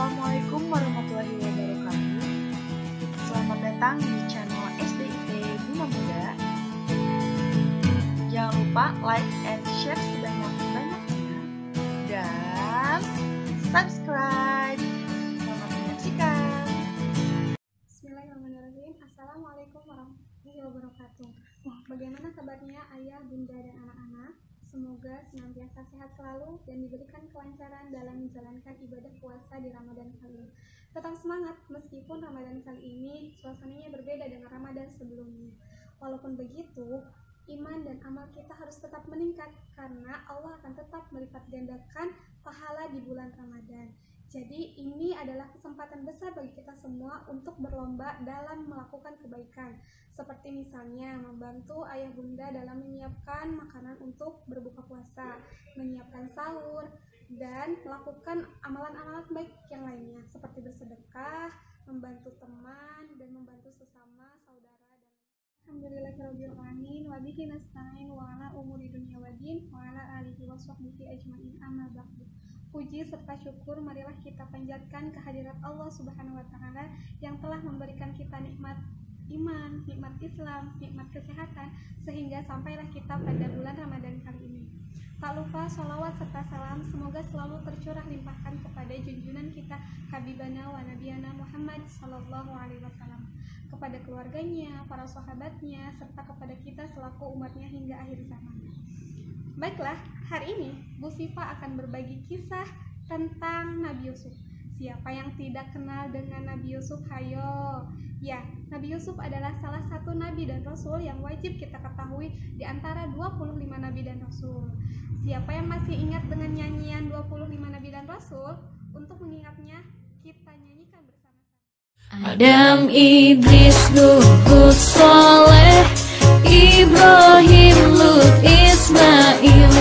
Assalamualaikum warahmatullahi wabarakatuh. Selamat datang di channel SDIT Bina Muda. Jangan lupa like and share sebanyak-banyaknya dan subscribe. Selamat menyaksikan. Bismillahirrahmanirrahim. Assalamualaikum warahmatullahi wabarakatuh. Bagaimana kabarnya ayah, bunda, dan anak-anak? Semoga senantiasa sehat selalu dan diberikan kelancaran dalam menjalankan ibadah puasa di Ramadan kali ini. Tetap semangat meskipun Ramadan kali ini suasananya berbeda dengan Ramadan sebelumnya. Walaupun begitu, iman dan amal kita harus tetap meningkat karena Allah akan tetap melipat gandakan pahala di bulan Ramadan. Jadi ini adalah kesempatan besar bagi kita semua untuk berlomba dalam melakukan kebaikan. Seperti misalnya membantu ayah bunda dalam menyiapkan makanan untuk berbuka puasa, menyiapkan sahur, dan melakukan amalan-amalan baik yang lainnya seperti bersedekah, membantu teman, dan membantu sesama saudara. Alhamdulillahirrahmanirrahim. Wa bihi nasta'in wa ala umuri dunya waddin wa ala alihi wa sahbihi ajma'in amma ba'du. Puji serta syukur marilah kita panjatkan kehadirat Allah Subhanahu wa taala yang telah memberikan kita nikmat iman, nikmat Islam, nikmat kesehatan sehingga sampailah kita pada bulan Ramadan kali ini. Tak lupa sholawat serta salam semoga selalu tercurah limpahkan kepada junjungan kita Habibana wa Nabiyana Muhammad sallallahu alaihi wasallam, kepada keluarganya, para sahabatnya, serta kepada kita selaku umatnya hingga akhir zaman. Baiklah, hari ini Bu Sifa akan berbagi kisah tentang Nabi Yusuf. Siapa yang tidak kenal dengan Nabi Yusuf? Hayo. Ya, Nabi Yusuf adalah salah satu nabi dan rasul yang wajib kita ketahui di antara 25 nabi dan rasul. Siapa yang masih ingat dengan nyanyian 25 nabi dan rasul? Untuk mengingatnya, kita nyanyikan bersama-sama. Adam, Idris, Nuh, Hud, Saleh, Ibrahim, Lut, Ismail,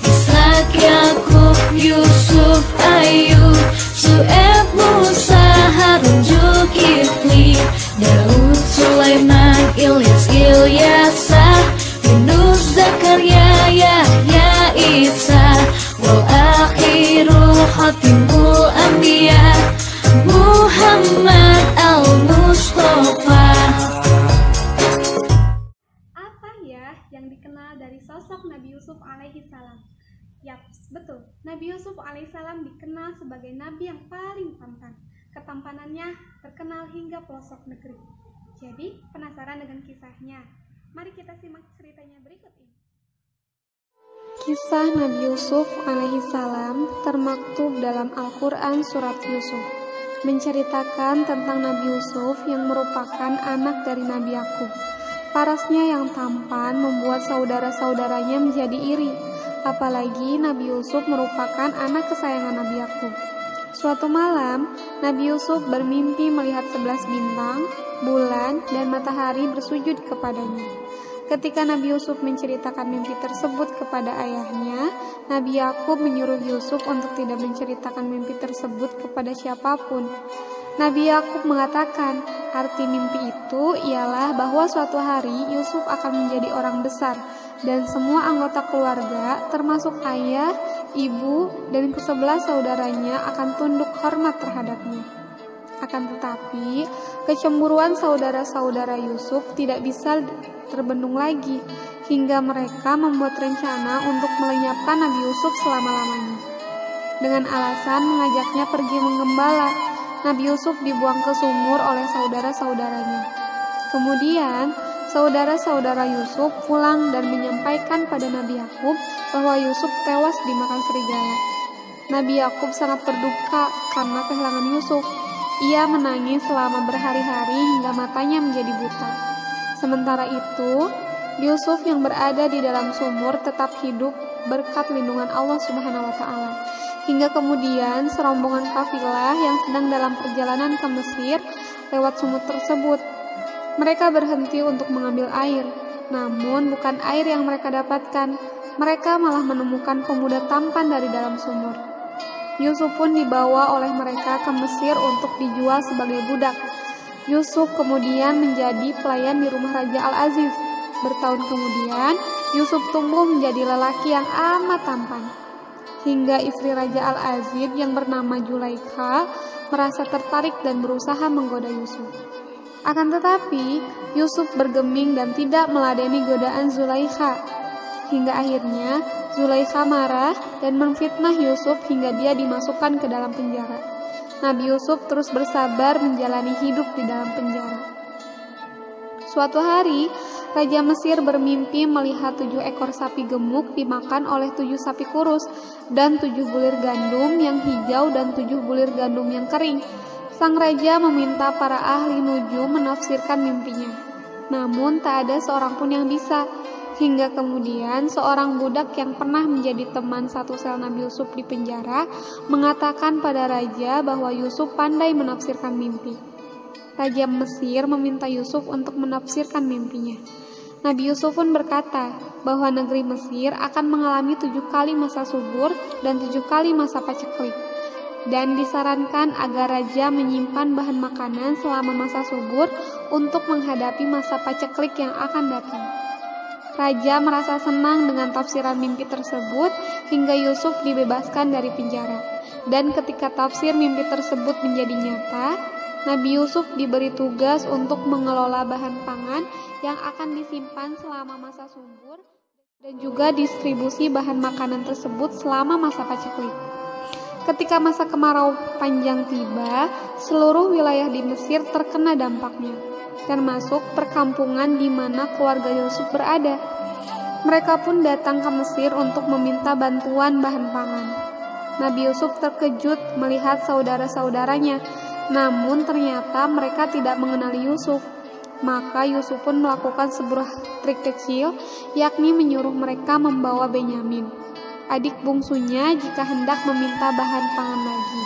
Ishak, Yakub, Yusuf, Ayub, Su'eb, Musa, Harun, Zulkifli, Daud, Sulaiman, Ilyas, Ilyasa, Yunus, Zakaria, Yahya, Isa, wal akhiru khatimul anbiya, Muhammad al-Mustafa. Yang dikenal dari sosok Nabi Yusuf alaihi salam? Yaps, betul. Nabi Yusuf alaihi salam dikenal sebagai nabi yang paling tampan. Ketampanannya terkenal hingga pelosok negeri. Jadi, penasaran dengan kisahnya? Mari kita simak ceritanya berikut ini. Kisah Nabi Yusuf alaihi salam termaktub dalam Al-Quran surat Yusuf, menceritakan tentang Nabi Yusuf yang merupakan anak dari Nabi Yakub. Parasnya yang tampan membuat saudara-saudaranya menjadi iri, apalagi Nabi Yusuf merupakan anak kesayangan Nabi Yakub. Suatu malam, Nabi Yusuf bermimpi melihat 11 bintang, bulan, dan matahari bersujud kepadanya. Ketika Nabi Yusuf menceritakan mimpi tersebut kepada ayahnya, Nabi Yakub menyuruh Yusuf untuk tidak menceritakan mimpi tersebut kepada siapapun. Nabi Yakub mengatakan, arti mimpi itu ialah bahwa suatu hari Yusuf akan menjadi orang besar dan semua anggota keluarga termasuk ayah, ibu, dan ke-11 saudaranya akan tunduk hormat terhadapnya. Akan tetapi, kecemburuan saudara-saudara Yusuf tidak bisa terbendung lagi hingga mereka membuat rencana untuk melenyapkan Nabi Yusuf selama-lamanya. Dengan alasan mengajaknya pergi menggembala, Nabi Yusuf dibuang ke sumur oleh saudara-saudaranya. Kemudian, saudara-saudara Yusuf pulang dan menyampaikan pada Nabi Yakub bahwa Yusuf tewas dimakan serigala. Nabi Yakub sangat berduka karena kehilangan Yusuf. Ia menangis selama berhari-hari hingga matanya menjadi buta. Sementara itu, Yusuf yang berada di dalam sumur tetap hidup berkat lindungan Allah Subhanahu wa taala. Hingga kemudian serombongan kafilah yang sedang dalam perjalanan ke Mesir lewat sumur tersebut. Mereka berhenti untuk mengambil air, namun bukan air yang mereka dapatkan. Mereka malah menemukan pemuda tampan dari dalam sumur. Yusuf pun dibawa oleh mereka ke Mesir untuk dijual sebagai budak. Yusuf kemudian menjadi pelayan di rumah Raja Al-Aziz. Bertahun kemudian, Yusuf tumbuh menjadi lelaki yang amat tampan. hingga istri Raja Al-Aziz yang bernama Zulaikha merasa tertarik dan berusaha menggoda Yusuf. Akan tetapi, Yusuf bergeming dan tidak meladeni godaan Zulaikha. Hingga akhirnya, Zulaikha marah dan memfitnah Yusuf hingga dia dimasukkan ke dalam penjara. Nabi Yusuf terus bersabar menjalani hidup di dalam penjara. Suatu hari, Raja Mesir bermimpi melihat 7 ekor sapi gemuk dimakan oleh 7 sapi kurus dan 7 bulir gandum yang hijau dan 7 bulir gandum yang kering. Sang raja meminta para ahli nujum menafsirkan mimpinya. Namun tak ada seorang pun yang bisa. Hingga kemudian seorang budak yang pernah menjadi teman satu sel Nabi Yusuf di penjara mengatakan pada raja bahwa Yusuf pandai menafsirkan mimpi. Raja Mesir meminta Yusuf untuk menafsirkan mimpinya. Nabi Yusuf pun berkata bahwa negeri Mesir akan mengalami 7 kali masa subur dan 7 kali masa paceklik. Dan disarankan agar raja menyimpan bahan makanan selama masa subur untuk menghadapi masa paceklik yang akan datang. Raja merasa senang dengan tafsiran mimpi tersebut hingga Yusuf dibebaskan dari penjara. Dan ketika tafsir mimpi tersebut menjadi nyata, Nabi Yusuf diberi tugas untuk mengelola bahan pangan yang akan disimpan selama masa subur dan juga distribusi bahan makanan tersebut selama masa paceklik. Ketika masa kemarau panjang tiba, seluruh wilayah di Mesir terkena dampaknya, termasuk perkampungan di mana keluarga Yusuf berada. Mereka pun datang ke Mesir untuk meminta bantuan bahan pangan. Nabi Yusuf terkejut melihat saudara-saudaranya, namun ternyata mereka tidak mengenali Yusuf. Maka Yusuf pun melakukan sebuah trik kecil, yakni menyuruh mereka membawa Benyamin, adik bungsunya, jika hendak meminta bahan pangan lagi.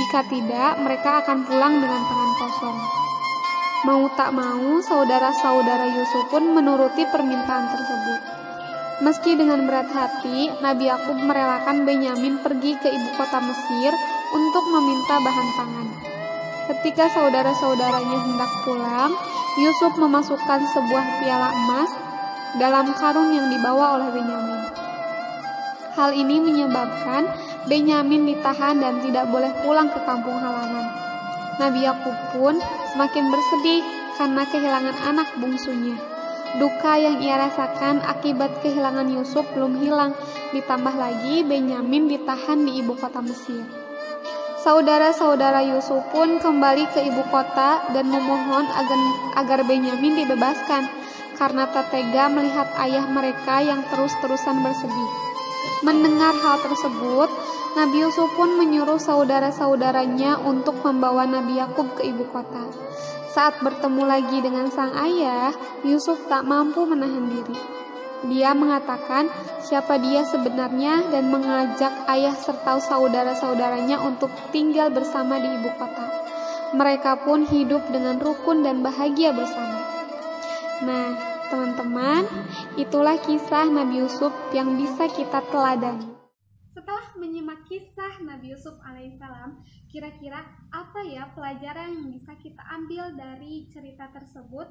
Jika tidak, mereka akan pulang dengan tangan kosong. Mau tak mau, saudara-saudara Yusuf pun menuruti permintaan tersebut. Meski dengan berat hati, Nabi Yakub merelakan Benyamin pergi ke ibu kota Mesir untuk meminta bahan pangan. Ketika saudara-saudaranya hendak pulang, Yusuf memasukkan sebuah piala emas dalam karung yang dibawa oleh Benyamin. Hal ini menyebabkan Benyamin ditahan dan tidak boleh pulang ke kampung halaman. Nabi Yakub pun semakin bersedih karena kehilangan anak bungsunya. Duka yang ia rasakan akibat kehilangan Yusuf belum hilang, ditambah lagi Benyamin ditahan di ibu kota Mesir. Saudara-saudara Yusuf pun kembali ke ibu kota dan memohon agar Benyamin dibebaskan karena tak tega melihat ayah mereka yang terus-terusan bersedih. Mendengar hal tersebut, Nabi Yusuf pun menyuruh saudara-saudaranya untuk membawa Nabi Yakub ke ibu kota. Saat bertemu lagi dengan sang ayah, Yusuf tak mampu menahan diri. Dia mengatakan siapa dia sebenarnya dan mengajak ayah serta saudara-saudaranya untuk tinggal bersama di ibu kota. Mereka pun hidup dengan rukun dan bahagia bersama. Nah, teman-teman, itulah kisah Nabi Yusuf yang bisa kita teladani. Setelah menyimak kisah Nabi Yusuf alaihissalam, kira-kira apa ya pelajaran yang bisa kita ambil dari cerita tersebut?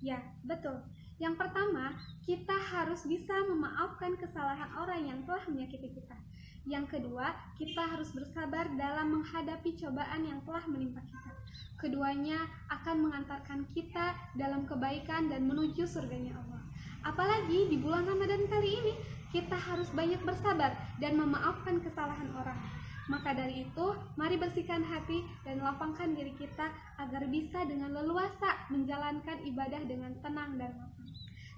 Ya, betul. Yang pertama, kita harus bisa memaafkan kesalahan orang yang telah menyakiti kita. Yang kedua, kita harus bersabar dalam menghadapi cobaan yang telah menimpa kita. Keduanya akan mengantarkan kita dalam kebaikan dan menuju surganya Allah. Apalagi di bulan Ramadan kali ini, kita harus banyak bersabar dan memaafkan kesalahan orang. Maka dari itu, mari bersihkan hati dan lapangkan diri kita agar bisa dengan leluasa menjalankan ibadah dengan tenang dan lapang.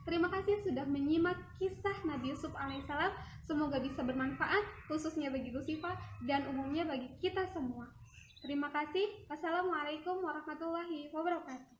Terima kasih sudah menyimak kisah Nabi Yusuf alaihissalam. Semoga bisa bermanfaat, khususnya bagi Gus Sifa dan umumnya bagi kita semua. Terima kasih. Wassalamualaikum warahmatullahi wabarakatuh.